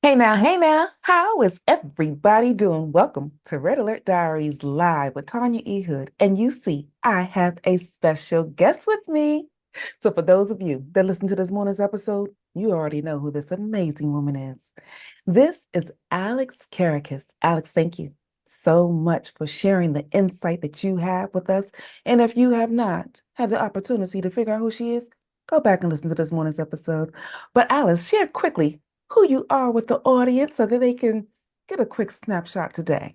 Hey now, how is everybody doing? Welcome to Red Alert Diaries live with Tanya E. And you see, I have a special guest with me. So, for those of you that listen to this morning's episode, you already know who this amazing woman is. This is Alex Kerekes. Alex, thank you so much for sharing the insight that you have with us. And if you have not had the opportunity to figure out who she is, go back and listen to this morning's episode. But Alice, share quickly who you are with the audience so that they can get a quick snapshot today.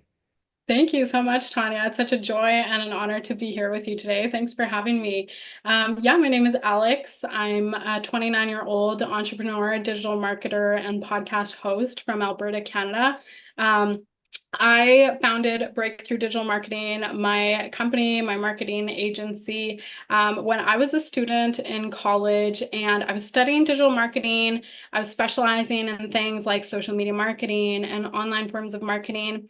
Thank you so much, Tanya. It's such a joy and an honor to be here with you today. Thanks for having me. My name is Alex. I'm a 29-year-old entrepreneur, digital marketer, and podcast host from Alberta, Canada. Um, I founded Breakthrough Digital Marketing, my company, my marketing agency, when I was a student in college and I was studying digital marketing. I was specializing in things like social media marketing and online forms of marketing.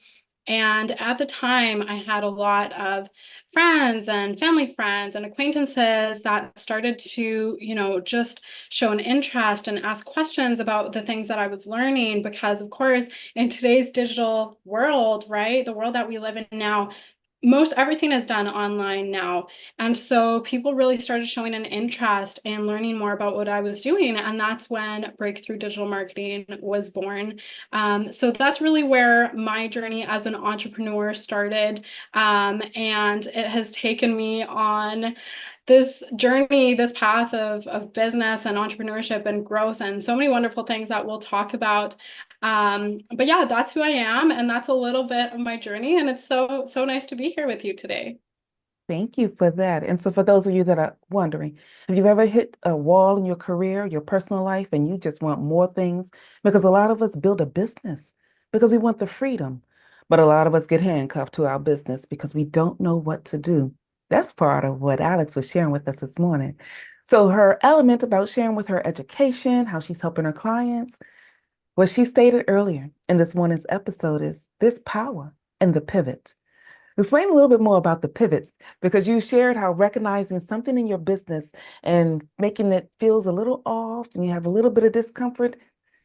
And at the time, I had a lot of friends and family friends and acquaintances that started to, just show an interest and ask questions about the things that I was learning. Because, of course, in today's digital world, right, the world that we live in now, most everything is done online now. And so people really started showing an interest in learning more about what I was doing. And that's when Breakthrough Digital Marketing was born. So that's really where my journey as an entrepreneur started. And it has taken me on this journey, this path of business and entrepreneurship and growth, and so many wonderful things that we'll talk about. But yeah, that's who I am, and that's a little bit of my journey. And it's so nice to be here with you today. Thank you for that. And so, for those of you that are wondering, have you ever hit a wall in your career, your personal life, and you just want more things? Because a lot of us build a business because we want the freedom, but a lot of us get handcuffed to our business because we don't know what to do. That's part of what Alex was sharing with us this morning. So, her element about sharing with her education, how she's helping her clients, what she stated earlier in this morning's episode is this power in the pivot. Explain a little bit more about the pivot because you shared how recognizing something in your business and making it feels a little off and you have a little bit of discomfort,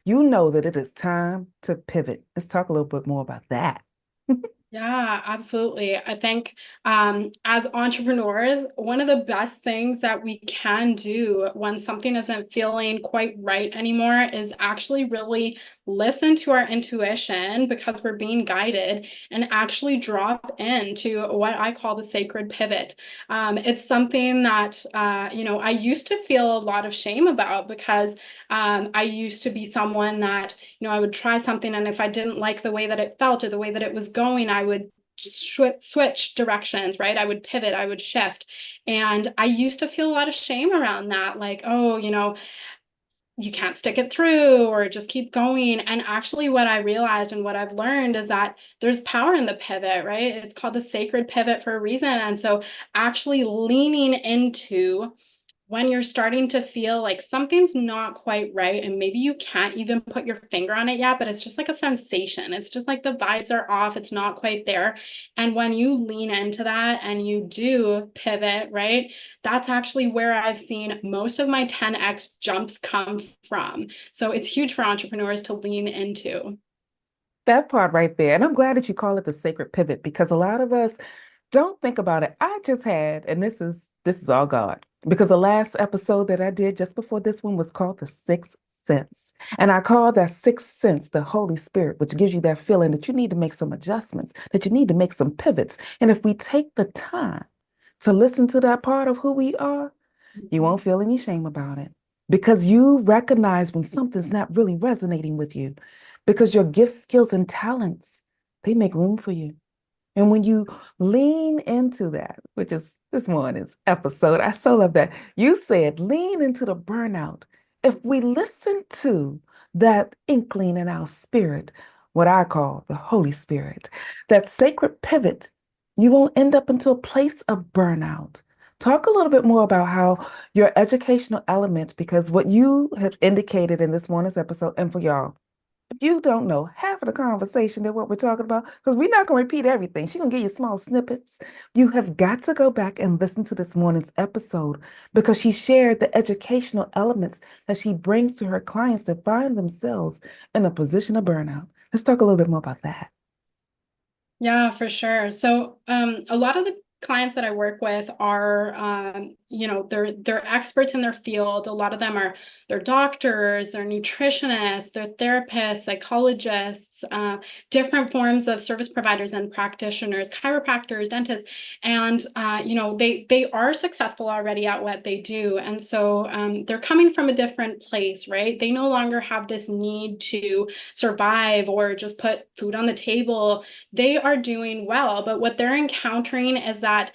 you know that it is time to pivot. Let's talk a little bit more about that. Yeah, absolutely. I think as entrepreneurs, one of the best things that we can do when something isn't feeling quite right anymore is actually really listen to our intuition because we're being guided and actually drop into what I call the sacred pivot. It's something that, I used to feel a lot of shame about because I used to be someone that I would try something, and if I didn't like the way that it felt or the way that it was going, I would switch directions, right? I would pivot, I would shift. And I used to feel a lot of shame around that, like, oh, you can't stick it through or just keep going. And actually, what I realized and what I've learned is that there's power in the pivot, right? It's called the sacred pivot for a reason. And so, actually leaning into when you're starting to feel like something's not quite right, and maybe you can't even put your finger on it yet, but it's just like a sensation. It's just like the vibes are off, it's not quite there. And when you lean into that and you do pivot, right, that's actually where I've seen most of my 10x jumps come from. So it's huge for entrepreneurs to lean into. That part right there. And I'm glad that you call it the sacred pivot because a lot of us don't think about it. I just had, and this is all God, because the last episode that I did just before this one was called The Sixth Sense. And I call that sixth sense the Holy Spirit, which gives you that feeling that you need to make some adjustments, that you need to make some pivots. And if we take the time to listen to that part of who we are, you won't feel any shame about it because you recognize when something's not really resonating with you because your gifts, skills, and talents, they make room for you. And when you lean into that, which is this morning's episode, I so love that. You said lean into the burnout. If we listen to that inkling in our spirit, what I call the Holy Spirit, that sacred pivot, you won't end up into a place of burnout. Talk a little bit more about how your educational element, because what you have indicated in this morning's episode, and for y'all, If you don't know half of the conversation that what we're talking about, because we're not going to repeat everything, she's going to give you small snippets. You have got to go back and listen to this morning's episode because she shared the educational elements that she brings to her clients that find themselves in a position of burnout. Let's talk a little bit more about that. Yeah, for sure. So, a lot of the clients that I work with are, they're experts in their field. A lot of them are they're doctors, they're nutritionists, they're therapists, psychologists, different forms of service providers and practitioners, chiropractors, dentists, and they are successful already at what they do, and so they're coming from a different place, right? They no longer have this need to survive or just put food on the table. They are doing well, but what they're encountering is that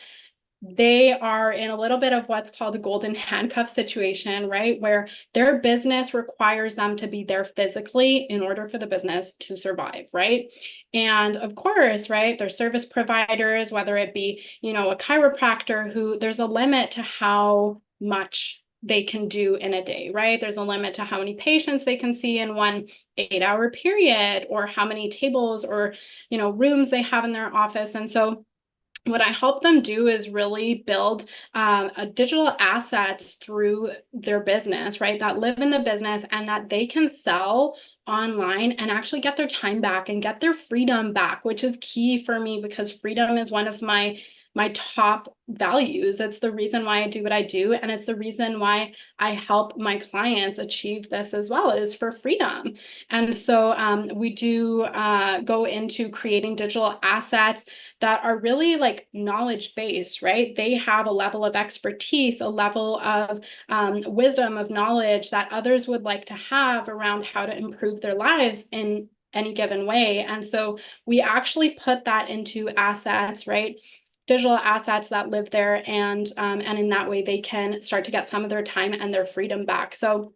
they are in a little bit of what's called a golden handcuff situation, right? Where their business requires them to be there physically in order for the business to survive, right? And of course, right, there's service providers, whether it be, a chiropractor who there's a limit to how much they can do in a day, right? There's a limit to how many patients they can see in one 8-hour period or how many tables or, rooms they have in their office. And so what I help them do is really build a digital assets through their business, right? That live in the business and that they can sell online and actually get their time back and get their freedom back, which is key for me because freedom is one of my top values. It's the reason why I do what I do, and it's the reason why I help my clients achieve this as well, is for freedom. And so we do go into creating digital assets that are really like knowledge based, right? They have a level of expertise, a level of wisdom, of knowledge that others would like to have around how to improve their lives in any given way. And so we actually put that into assets, right? Digital assets that live there, and in that way they can start to get some of their time and their freedom back. So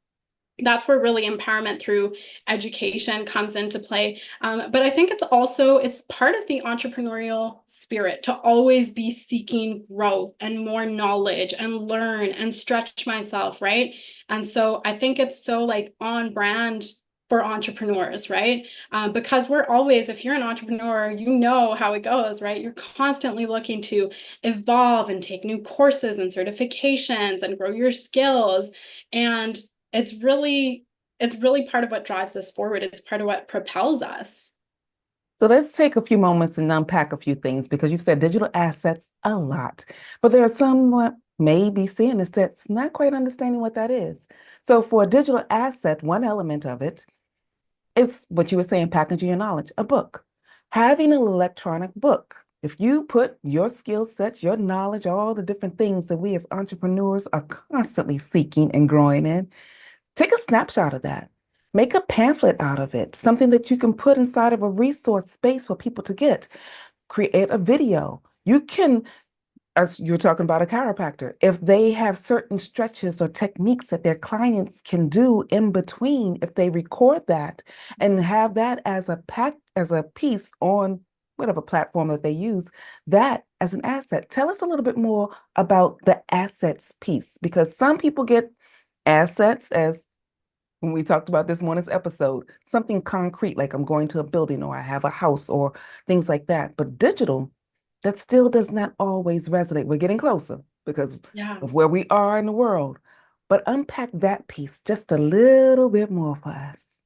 that's where really empowerment through education comes into play. But I think it's part of the entrepreneurial spirit to always be seeking growth and more knowledge and learn and stretch myself, right? And so I think it's so like on brand for entrepreneurs, right? Because we're always, if you're an entrepreneur, you know how it goes, right? You're constantly looking to evolve and take new courses and certifications and grow your skills. And it's really it's really part of what drives us forward. It's part of what propels us. So let's take a few moments and unpack a few things because you've said digital assets a lot, but there are some what may be seeing this that's not quite understanding what that is. So for a digital asset, one element of it, it's what you were saying, packaging your knowledge, a book. Having an electronic book. If you put your skill sets, your knowledge, all the different things that we as entrepreneurs are constantly seeking and growing in, take a snapshot of that. Make a pamphlet out of it, something that you can put inside of a resource space for people to get. Create a video. You can, as you were talking about a chiropractor, if they have certain stretches or techniques that their clients can do in between, if they record that and have that as a pack, as a piece on whatever platform that they use, that as an asset. Tell us a little bit more about the assets piece, because some people get assets as when we talked about this morning's episode, something concrete, like I'm going to a building or I have a house or things like that. But digital, that still does not always resonate. We're getting closer because Yeah. of where we are in the world. But unpack that piece just a little bit more for us.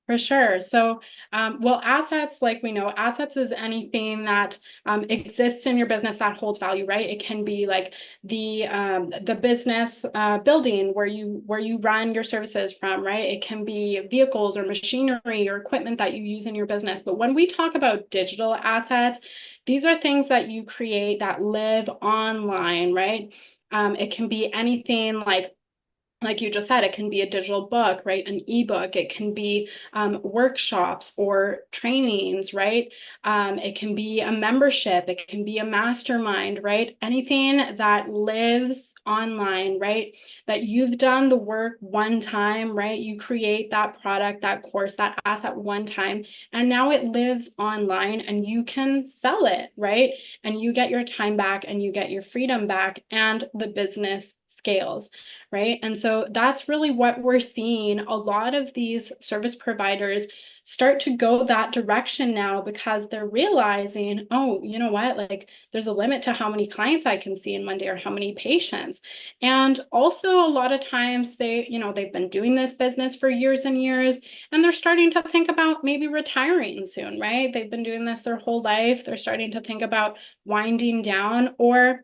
For sure. So, well, assets, like we know, assets is anything that exists in your business that holds value, right? It can be like the business building where you run your services from, right? It can be vehicles or machinery or equipment that you use in your business. But when we talk about digital assets, these are things that you create that live online, right? It can be anything like you just said, it can be a digital book, right? An ebook. It can be workshops or trainings, right? It can be a membership. It can be a mastermind, right? Anything that lives online, right? That you've done the work one time, right? You create that product, that course, that asset one time, and now it lives online and you can sell it, right? And you get your time back and you get your freedom back and the business scales, right? And so that's really what we're seeing. A lot of these service providers start to go that direction now because they're realizing, oh, you know what, like there's a limit to how many clients I can see in one day or how many patients. And also a lot of times they've been doing this business for years and years, and they're starting to think about maybe retiring soon, right? They've been doing this their whole life. They're starting to think about winding down, or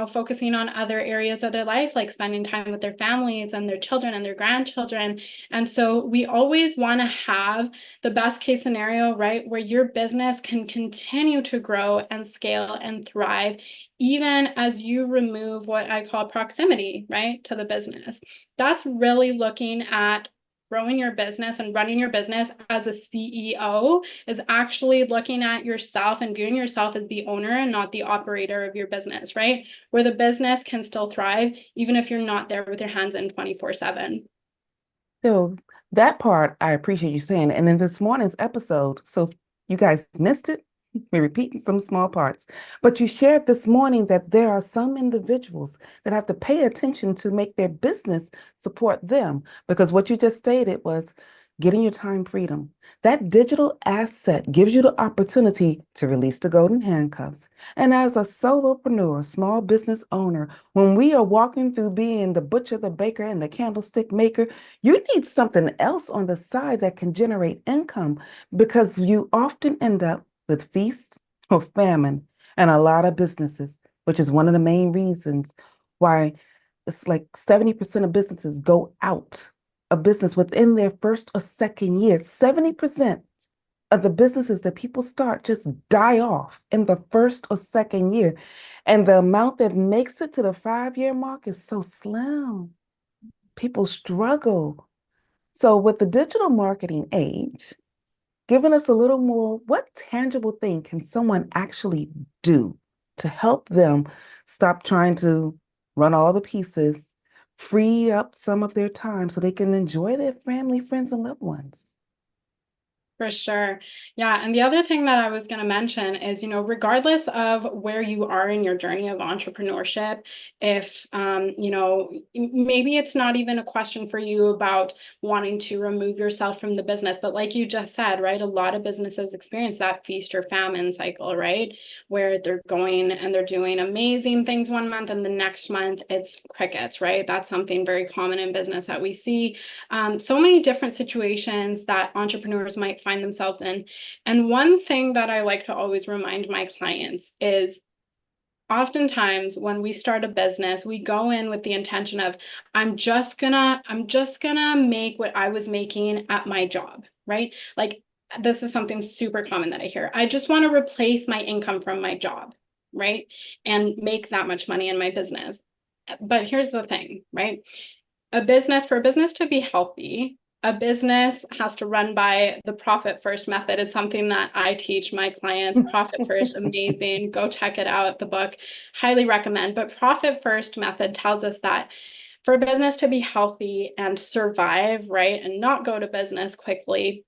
focusing on other areas of their life, like spending time with their families and their children and their grandchildren. And so we always want to have the best case scenario, right, where your business can continue to grow and scale and thrive, even as you remove what I call proximity, right, to the business. That's really looking at growing your business and running your business as a CEO, is actually looking at yourself and viewing yourself as the owner and not the operator of your business, right? Where the business can still thrive, even if you're not there with your hands in 24/7. So that part I appreciate you saying. And in this morning's episode, so if you guys missed it, we're repeating some small parts. But you shared this morning that there are some individuals that have to pay attention to make their business support them. Because what you just stated was getting your time freedom. That digital asset gives you the opportunity to release the golden handcuffs. And as a solopreneur, small business owner, when we are walking through being the butcher, the baker, and the candlestick maker, you need something else on the side that can generate income, because you often end up with feast or famine and a lot of businesses, which is one of the main reasons why it's like 70% of businesses go out of business within their first or second year. 70% of the businesses that people start just die off in the first or second year. And the amount that makes it to the 5-year mark is so slim. People struggle. So, with the digital marketing age, giving us a little more, what tangible thing can someone actually do to help them stop trying to run all the pieces, free up some of their time so they can enjoy their family, friends, and loved ones? For sure. Yeah. And the other thing that I was going to mention is, regardless of where you are in your journey of entrepreneurship, if, maybe it's not even a question for you about wanting to remove yourself from the business, but like you just said, right, a lot of businesses experience that feast or famine cycle, right, where they're going and they're doing amazing things one month and the next month it's crickets, right? That's something very common in business that we see. So many different situations that entrepreneurs might find themselves in. And one thing that I like to always remind my clients is, oftentimes when we start a business, we go in with the intention of, I'm just gonna make what I was making at my job, right? Like, this is something super common that I hear. I just want to replace my income from my job, right? And make that much money in my business. But here's the thing, right? For a business to be healthy, a business has to run by the profit first method. Is something that I teach my clients. Profit first, amazing. Go check it out, the book. Highly recommend. But profit first method tells us that for a business to be healthy and survive, right, and not go to business quickly,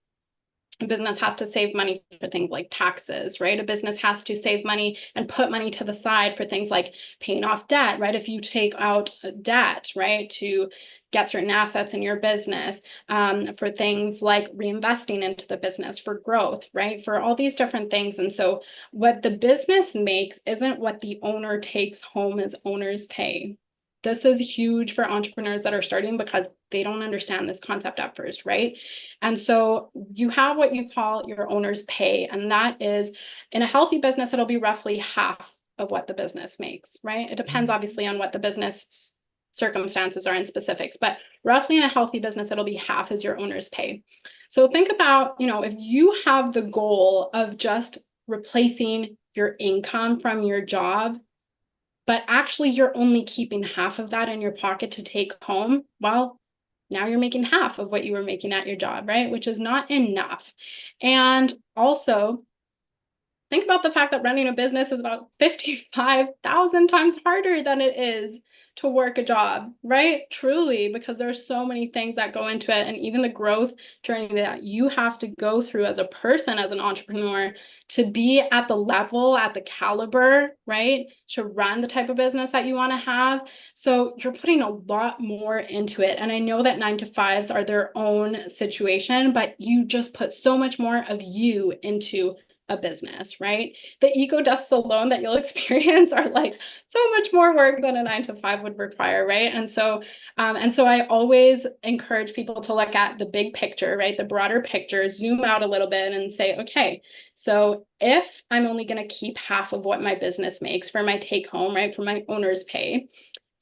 a business has to save money for things like taxes, right? A business has to save money and put money to the side for things like paying off debt, right? If you take out debt, right, to get certain assets in your business, for things like reinvesting into the business for growth, right? For all these different things. And so what the business makes isn't what the owner takes home as owner's pay. This is huge for entrepreneurs that are starting because they don't understand this concept at first, right? And so you have what you call your owner's pay, and that is, in a healthy business, it'll be roughly half of what the business makes, right? It depends obviously on what the business circumstances are in specifics, but roughly in a healthy business, it'll be half as your owner's pay. So think about, if you have the goal of just replacing your income from your job, but actually you're only keeping half of that in your pocket to take home, well, now you're making half of what you were making at your job, right? Which is not enough. And also, Think about the fact that running a business is about 55,000 times harder than it is to work a job, right? Truly, because there's so many things that go into it. And even the growth journey that you have to go through as a person, as an entrepreneur, to be at the level, at the caliber, right? To run the type of business that you want to have. So you're putting a lot more into it. And I know that 9 to 5s are their own situation, but you just put so much more of you into a business, right? The ego deaths alone that you'll experience are like so much more work than a 9 to 5 would require, right? And so I always encourage people to look at the big picture, right? The broader picture, zoom out a little bit and say, okay, so if I'm only going to keep half of what my business makes for my take home, right, for my owner's pay,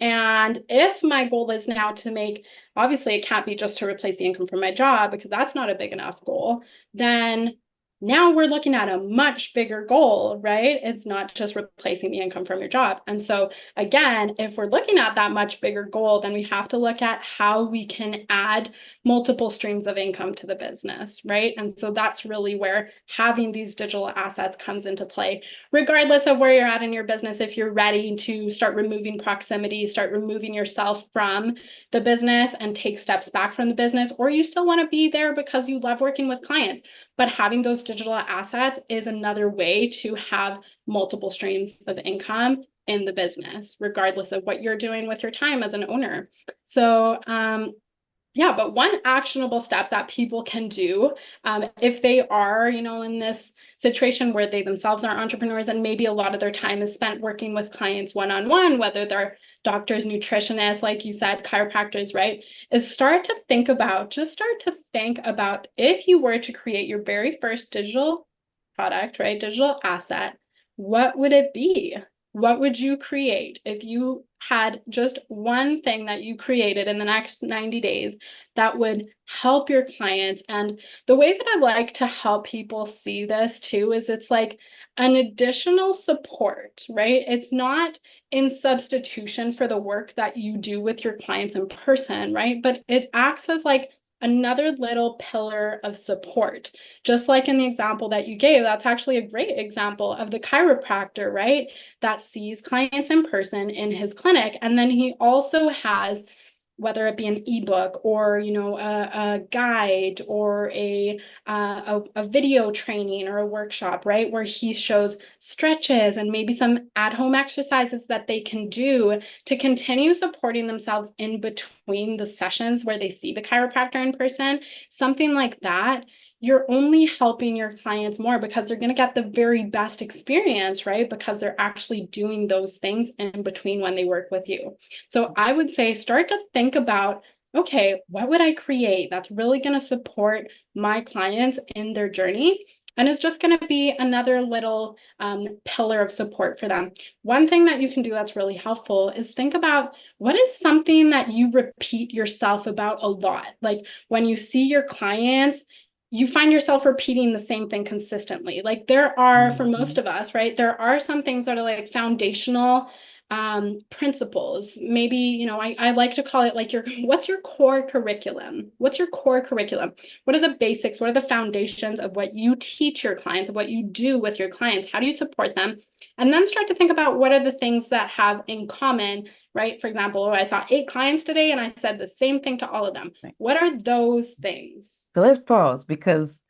and if my goal is now to make, obviously, it can't be just to replace the income from my job because that's not a big enough goal, then now we're looking at a much bigger goal, right? It's not just replacing the income from your job. And so, again, if we're looking at that much bigger goal, then we have to look at how we can add multiple streams of income to the business, right? And so that's really where having these digital assets comes into play, regardless of where you're at in your business. If you're ready to start removing proximity, start removing yourself from the business and take steps back from the business, or you still want to be there because you love working with clients. But having those digital assets is another way to have multiple streams of income in the business, regardless of what you're doing with your time as an owner. So, yeah, but one actionable step that people can do, if they are, in this situation where they themselves are entrepreneurs and maybe a lot of their time is spent working with clients one-on-one, whether they're doctors, nutritionists, like you said, chiropractors, right, is start to think about if you were to create your very first digital product, right, digital asset, what would it be? What would you create if you had just one thing that you created in the next 90 days that would help your clients? And the way that I like to help people see this too is it's like an additional support, right? It's not in substitution for the work that you do with your clients in person, right? But it acts as like another little pillar of support. Just like in the example that you gave, that's actually a great example of the chiropractor, right? That sees clients in person in his clinic. And then he also has, whether it be an ebook or a guide or a video training or a workshop, right, where he shows stretches and maybe some at-home exercises that they can do to continue supporting themselves in between the sessions where they see the chiropractor in person, something like that. You're only helping your clients more because they're going to get the very best experience, right? Because they're actually doing those things in between when they work with you. So I would say start to think about, okay, what would I create that's really going to support my clients in their journey? And it's just going to be another little pillar of support for them. One thing that you can do that's really helpful is think about what is something that you repeat yourself about a lot. Like when you see your clients, you find yourself repeating the same thing consistently. Like there are, for most of us, right, there are some things that are like foundational principles. Maybe, I like to call it like what's your core curriculum? What's your core curriculum? What are the basics? What are the foundations of what you teach your clients, of what you do with your clients? How do you support them? And then start to think about what are the things that have in common, right? For example, I saw 8 clients today and I said the same thing to all of them. Right. What are those things? So let's pause because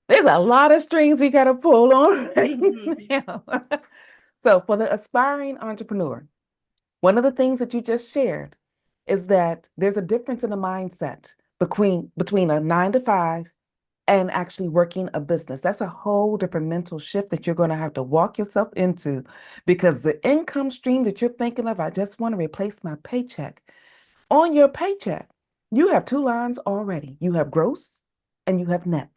there's a lot of strings we got to pull on right now. So for the aspiring entrepreneur, one of the things that you just shared is that there's a difference in the mindset between a 9 to 5 and actually working a business. That's a whole different mental shift that you're going to have to walk yourself into because the income stream that you're thinking of, I just want to replace my paycheck. On your paycheck, you have 2 lines already. You have gross and you have net.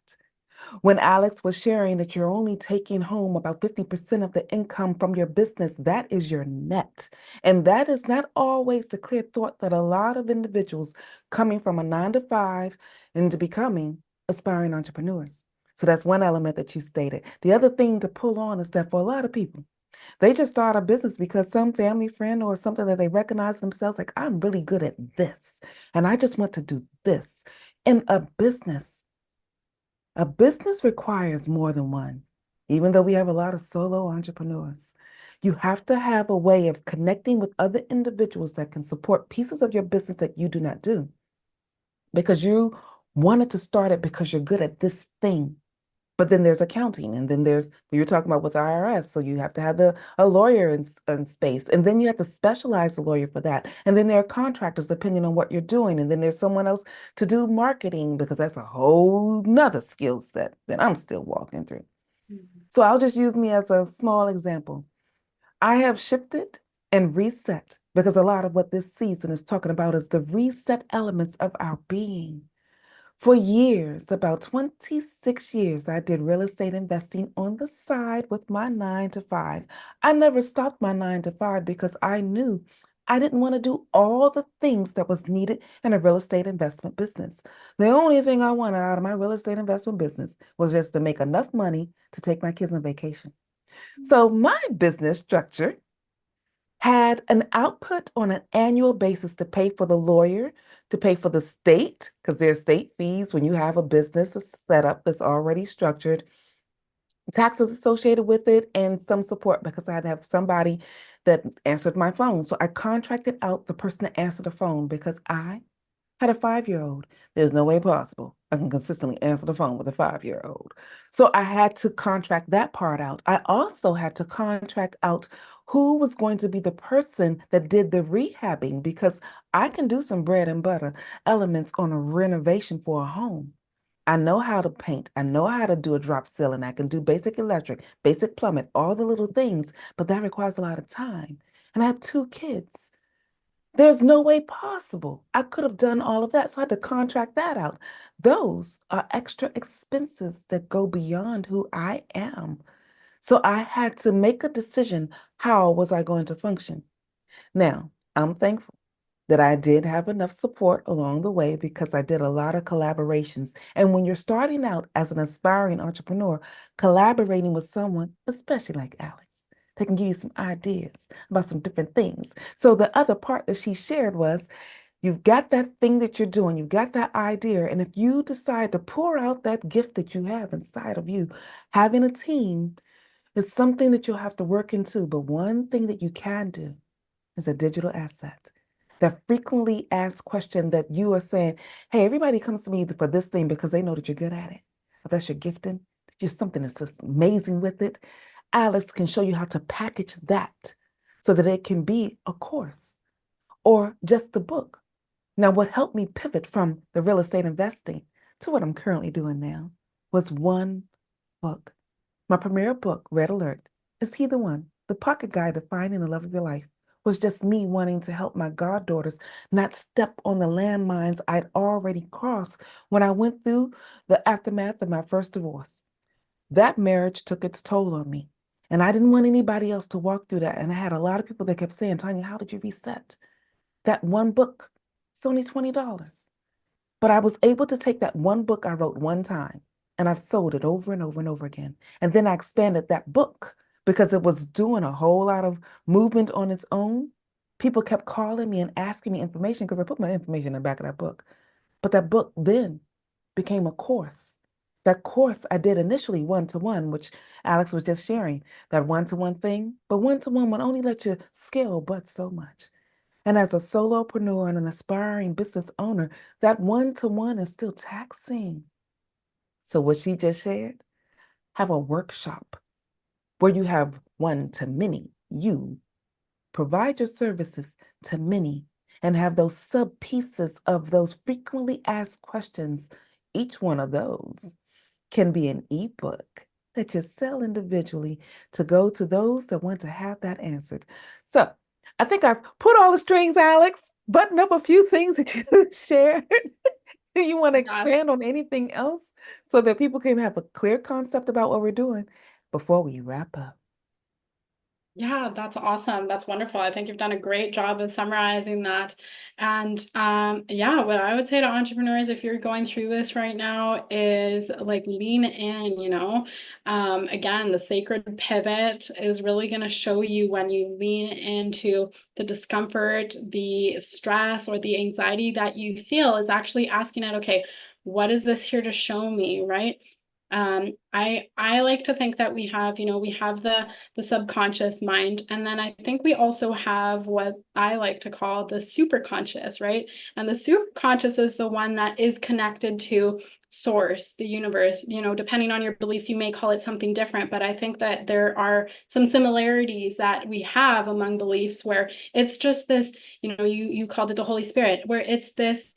When Alex was sharing that you're only taking home about 50% of the income from your business, that is your net. And that is not always the clear thought that a lot of individuals coming from a 9 to 5 into becoming aspiring entrepreneurs. So that's one element that you stated. The other thing to pull on is that for a lot of people, they just start a business because some family friend or something that they recognize themselves like, I'm really good at this, and I just want to do this. In a business requires more than one. even though we have a lot of solo entrepreneurs. You have to have a way of connecting with other individuals that can support pieces of your business that you do not do because you wanted to start it because you're good at this thing. But then there's accounting, and then there's you're talking about with IRS, so you have to have a lawyer in space, and then you have to specialize the lawyer for that. And then there are contractors depending on what you're doing, and then there's someone else to do marketing because that's a whole nother skill set that I'm still walking through. Mhm. So I'll just use me as a small example. I have shifted and reset because a lot of what this season is talking about is the reset elements of our being. For years, about 26 years, I did real estate investing on the side with my 9 to 5. I never stopped my 9 to 5 because I knew I didn't want to do all the things that was needed in a real estate investment business. The only thing I wanted out of my real estate investment business was just to make enough money to take my kids on vacation. So my business structure had an output on an annual basis to pay for the lawyer, to pay for the state, because there's state fees when you have a business set up that's already structured, taxes associated with it, and some support because I had to have somebody that answered my phone. So I contracted out the person to answer the phone because I had a 5-year-old. There's no way possible I can consistently answer the phone with a 5-year-old. So I had to contract that part out. I also had to contract out who was going to be the person that did the rehabbing because I can do some bread and butter elements on a renovation for a home. I know how to paint. I know how to do a drop ceiling. I can do basic electric, basic plumbing, all the little things, but that requires a lot of time. And I have 2 kids. There's no way possible. I could have done all of that, so I had to contract that out. Those are extra expenses that go beyond who I am. So I had to make a decision. How was I going to function? Now, I'm thankful that I did have enough support along the way because I did a lot of collaborations. And when you're starting out as an aspiring entrepreneur, collaborating with someone, especially like Alex, they can give you some ideas about some different things. So the other part that she shared was you've got that thing that you're doing, you've got that idea. And if you decide to pour out that gift that you have inside of you, having a team is something that you'll have to work into. But one thing that you can do is a digital asset. That frequently asked question that you are saying, hey, everybody comes to me for this thing because they know that you're good at it. If that's your gifting, just something that's just amazing with it. Alex can show you how to package that so that it can be a course or just a book. Now, what helped me pivot from the real estate investing to what I'm currently doing now was one book. My premier book, Red Alert, Is He the One? The Pocket Guide to Finding the Love of Your Life was just me wanting to help my goddaughters not step on the landmines I'd already crossed when I went through the aftermath of my first divorce. That marriage took its toll on me. And I didn't want anybody else to walk through that. And I had a lot of people that kept saying, Tanya, how did you reset? That one book, it's only $20. But I was able to take that one book I wrote one time and I've sold it over and over and over again. And then I expanded that book because it was doing a whole lot of movement on its own. People kept calling me and asking me information because I put my information in the back of that book. But that book then became a course. That course I did initially one-to-one, which Alex was just sharing, that one-to-one thing. But one-to-one would only let you scale but so much. And as a solopreneur and an aspiring business owner, that one-to-one is still taxing. So what she just shared, have a workshop where you have one to many. You provide your services to many and have those sub pieces of those frequently asked questions. Each one of those can be an ebook that you sell individually to go to those that want to have that answered. So I think I've put all the strings, Alex, button up a few things that you shared. Do you want to Yes. expand on anything else so that people can have a clear concept about what we're doing before we wrap up? Yeah, that's awesome. That's wonderful. I think you've done a great job of summarizing that. And yeah, what I would say to entrepreneurs, if you're going through this right now, is like lean in, you know. Again, the sacred pivot is really going to show you when you lean into the discomfort, the stress, or the anxiety that you feel is actually asking it, okay, what is this here to show me, right? I like to think that we have, we have the subconscious mind, and then I think we also have what I like to call the superconscious, right? And the superconscious is the one that is connected to source, the universe. Depending on your beliefs, you may call it something different, but I think that there are some similarities that we have among beliefs where it's just this, you called it the Holy Spirit, where it's this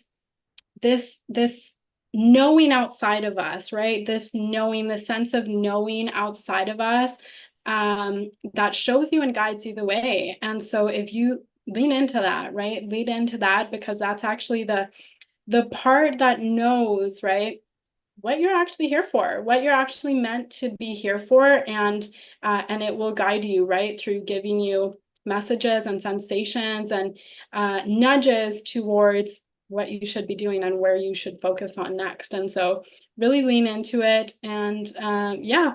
knowing outside of us, right? This knowing, the sense of knowing outside of us, that shows you and guides you the way. And so if you lean into that, right? Lean into that, because that's actually the part that knows, right? What you're actually here for, what you're actually meant to be here for, and it will guide you, right, through giving you messages and sensations and nudges towards what you should be doing and where you should focus on next. And so really lean into it. And yeah,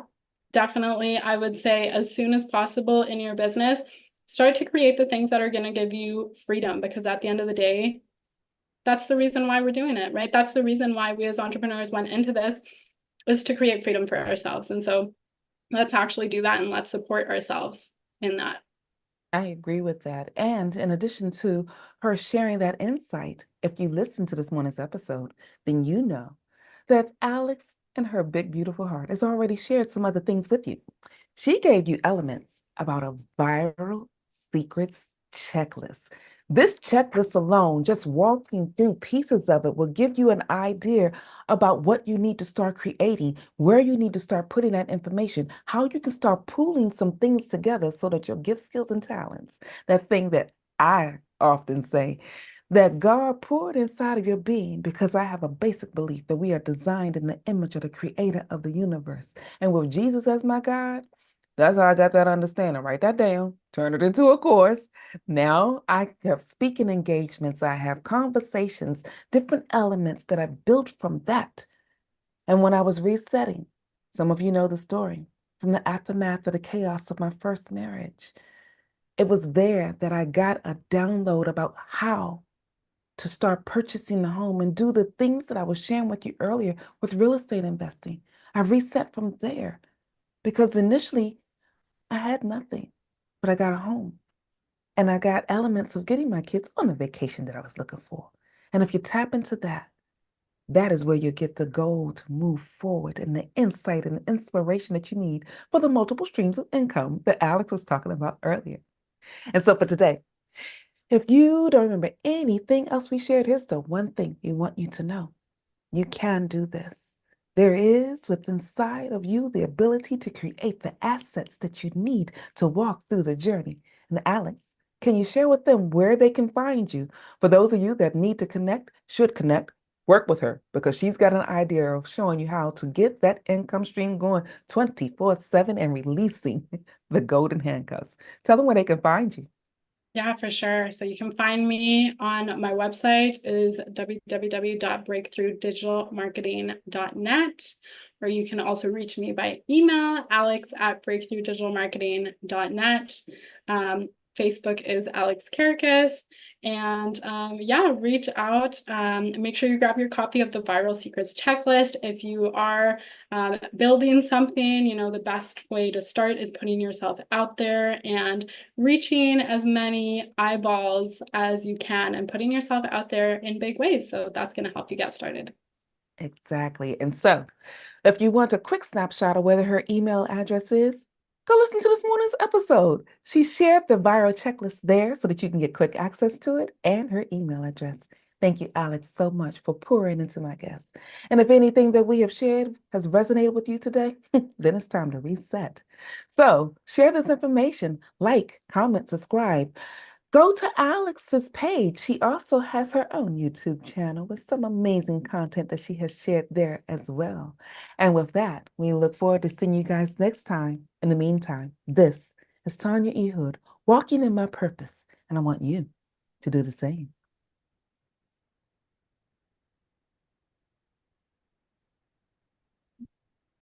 definitely, I would say as soon as possible in your business, start to create the things that are going to give you freedom, because at the end of the day, that's the reason why we're doing it, right? That's the reason why we as entrepreneurs went into this, is to create freedom for ourselves. And so let's actually do that, and let's support ourselves in that. I agree with that. And in addition to her sharing that insight, if you listen to this morning's episode, then you know that Alex, in her big, beautiful heart, has already shared some other things with you. She gave you elements about a viral secrets checklist. This checklist alone, just walking through pieces of it, will give you an idea about what you need to start creating, where you need to start putting that information, how you can start pooling some things together so that your gift, skills, and talents, that thing that I often say, that God poured inside of your being, because I have a basic belief that we are designed in the image of the creator of the universe. And with Jesus as my God, that's how I got that understanding. Write that down, turn it into a course. Now I have speaking engagements, I have conversations, different elements that I built from that. And when I was resetting, some of you know the story, from the aftermath of the chaos of my first marriage, it was there that I got a download about how to start purchasing the home and do the things that I was sharing with you earlier with real estate investing. I reset from there because initially I had nothing, but I got a home and I got elements of getting my kids on the vacation that I was looking for. And if you tap into that, that is where you get the goal to move forward and the insight and inspiration that you need for the multiple streams of income that Alex was talking about earlier. And so for today, if you don't remember anything else we shared, here's the one thing we want you to know. You can do this. There is within inside of you the ability to create the assets that you need to walk through the journey. And Alex, can you share with them where they can find you? For those of you that need to connect, should connect, work with her because she's got an idea of showing you how to get that income stream going 24/7 and releasing the golden handcuffs. Tell them where they can find you. Yeah, for sure. So you can find me on my website is www.breakthroughdigitalmarketing.net, or you can also reach me by email, alex@breakthroughdigitalmarketing.net. Facebook is Alex Kerekes. And yeah, reach out. Make sure you grab your copy of the Viral Secrets Checklist. If you are building something, the best way to start is putting yourself out there and reaching as many eyeballs as you can and putting yourself out there in big ways. So that's going to help you get started. Exactly. And so, if you want a quick snapshot of whether her email address is, go listen to this morning's episode. She shared the viral checklist there so that you can get quick access to it and her email address. Thank you, Alex, so much for pouring into my guests. And if anything that we have shared has resonated with you today, then it's time to reset. So share this information, like, comment, subscribe. Go to Alex's page. She also has her own YouTube channel with some amazing content that she has shared there as well. And with that, we look forward to seeing you guys next time. In the meantime, this is Tanya E. Hood, walking in my purpose, and I want you to do the same.